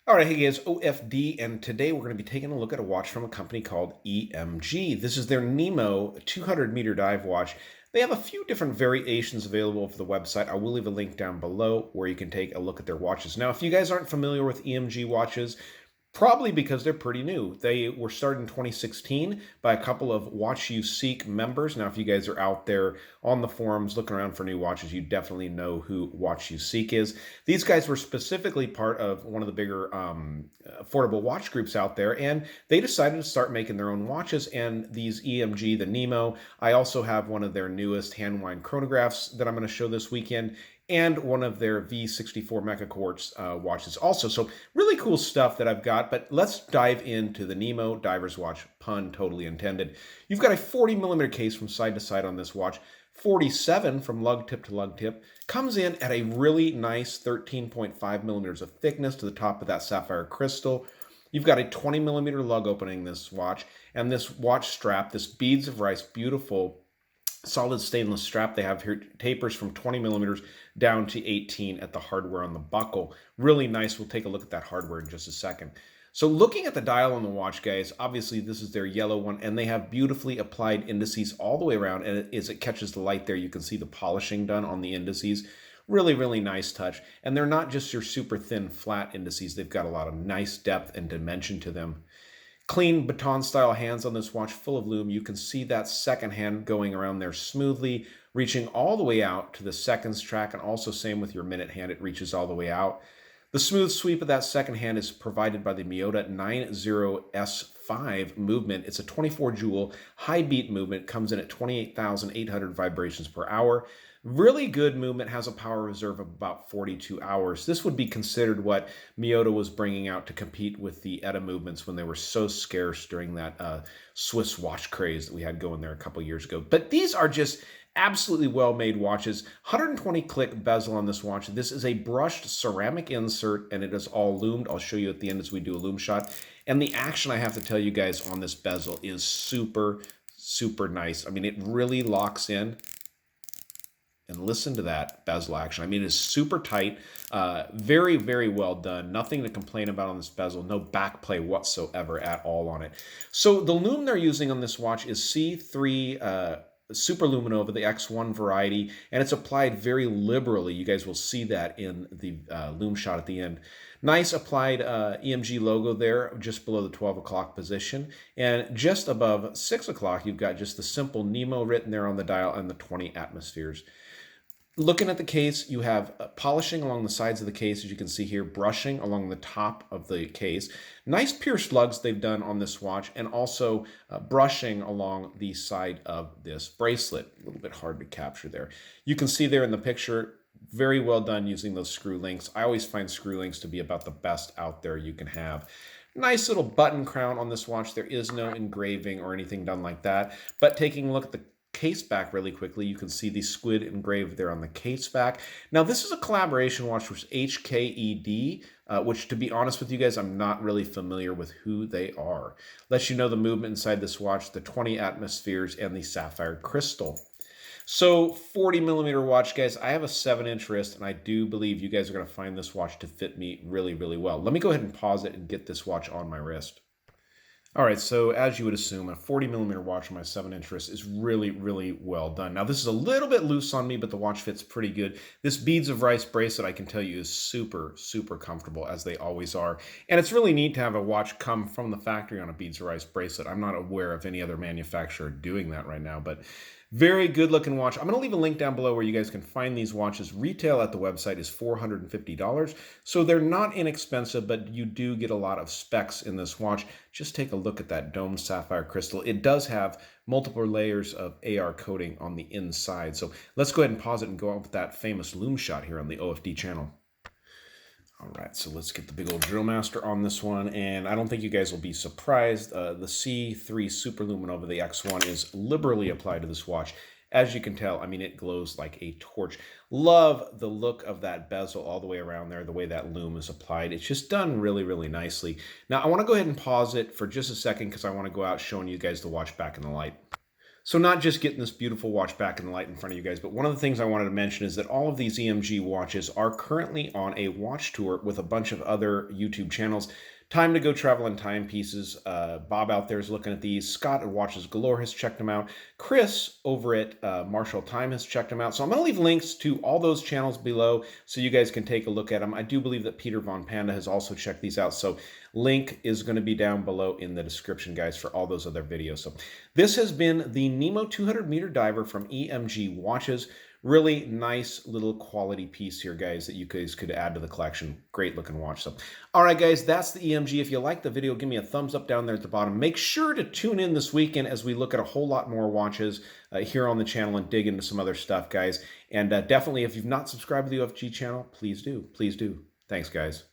All right, hey guys, OFD, and today we're going to be taking a look at a watch from a company called EMG. This is their Nemo 200-meter dive watch. They have a few different variations available for the website. I will leave a link down below where you can take a look at their watches. Now, if you guys aren't familiar with EMG watches, probably because they're pretty new. They were started in 2016 by a couple of Watch You Seek members. Now, if you guys are out there on the forums looking around for new watches, you definitely know who Watch You Seek is. These guys were specifically part of one of the bigger affordable watch groups out there, and they decided to start making their own watches. And these EMG, the Nemo, I also have one of their newest hand-wind chronographs that I'm going to show this weekend, and one of their V64 Mecha Quartz watches also. So really cool stuff that I've got, but let's dive into the Nemo Diver's Watch, pun totally intended. You've got a 40mm case from side to side on this watch, 47 from lug tip to lug tip, comes in at a really nice 13.5mm of thickness to the top of that sapphire crystal. You've got a 20mm lug opening this watch, and this watch strap, this beads of rice, beautiful solid stainless strap they have here, tapers from 20mm down to 18 at the hardware on the buckle. Really nice. We'll take a look at that hardware in just a second. So looking at the dial on the watch, guys, obviously this is their yellow one, and they have beautifully applied indices all the way around, and as it catches the light there, you can see the polishing done on the indices. Really, really nice touch. And they're not just your super thin, flat indices. They've got a lot of nice depth and dimension to them. Clean baton-style hands on this watch, full of lume. You can see that second hand going around there smoothly, reaching all the way out to the seconds track, and also same with your minute hand, it reaches all the way out. The smooth sweep of that second hand is provided by the Miyota 90S5 movement. It's a 24 joule high beat movement, comes in at 28,800 vibrations per hour. Really good movement, has a power reserve of about 42 hours. This would be considered what Miyota was bringing out to compete with the ETA movements when they were so scarce during that Swiss watch craze that we had going there a couple years ago. But these are just absolutely well-made watches. 120 click bezel on this watch. This is a brushed ceramic insert, and it is all loomed. I'll show you at the end as we do a lume shot. And the action, I have to tell you guys, on this bezel is super, super nice. I mean, it really locks in. And listen to that bezel action. I mean, it is super tight, very, very well done. Nothing to complain about on this bezel. No back play whatsoever at all on it. So the lume they're using on this watch is C3 Super Luminova, the X1 variety, and it's applied very liberally. You guys will see that in the lume shot at the end. Nice applied EMG logo there, just below the 12 o'clock position. And just above 6 o'clock, you've got just the simple Nemo written there on the dial and the 20 atmospheres. Looking at the case, you have polishing along the sides of the case, as you can see here, brushing along the top of the case. Nice pierced lugs they've done on this watch, and also brushing along the side of this bracelet. A little bit hard to capture there. You can see there in the picture, very well done using those screw links. I always find screw links to be about the best out there you can have. Nice little button crown on this watch. There is no engraving or anything done like that, but taking a look at the case back really quickly, you can see the squid engraved there on the case back. Now, this is a collaboration watch with HKED, which, to be honest with you guys, I'm not really familiar with who they are. Lets you know the movement inside this watch, the 20 atmospheres, and the sapphire crystal. So 40mm watch, guys. I have a 7-inch wrist, and I do believe you guys are going to find this watch to fit me really, really well. Let me go ahead and pause it and get this watch on my wrist. All right, so as you would assume, a 40mm watch on my 7-inch wrist is really, really well done. Now, this is a little bit loose on me, but the watch fits pretty good. This beads of rice bracelet, I can tell you, is super, super comfortable, as they always are. And it's really neat to have a watch come from the factory on a beads of rice bracelet. I'm not aware of any other manufacturer doing that right now, but very good looking watch. I'm going to leave a link down below where you guys can find these watches. Retail at the website is $450. So they're not inexpensive, but you do get a lot of specs in this watch. Just take a look at that domed sapphire crystal. It does have multiple layers of AR coating on the inside. So let's go ahead and pause it and go on with that famous lume shot here on the OFD channel. All right, so let's get the big old drill master on this one, and I don't think you guys will be surprised. The C3 Super Luminova, the X1, is liberally applied to this watch. As you can tell, I mean, it glows like a torch. Love the look of that bezel all the way around there, the way that lume is applied. It's just done really, really nicely. Now, I want to go ahead and pause it for just a second because I want to go out showing you guys the watch back in the light. So not just getting this beautiful watch back in the light in front of you guys, but one of the things I wanted to mention is that all of these EMG watches are currently on a watch tour with a bunch of other YouTube channels. Time to Go Travel and Timepieces. Bob out there is looking at these. Scott at Watches Galore has checked them out. Chris over at Marshall Time has checked them out. So I'm going to leave links to all those channels below so you guys can take a look at them. I do believe that Peter Von Panda has also checked these out. So link is going to be down below in the description, guys, for all those other videos. So this has been the Nemo 200-meter diver from EMG Watches. Really nice little quality piece here, guys, that you guys could add to the collection. Great looking watch. So, all right, guys, that's the EMG. If you like the video, give me a thumbs up down there at the bottom. Make sure to tune in this weekend as we look at a whole lot more watches here on the channel and dig into some other stuff, guys. And definitely, if you've not subscribed to the OFG channel, please do. Please do. Thanks, guys.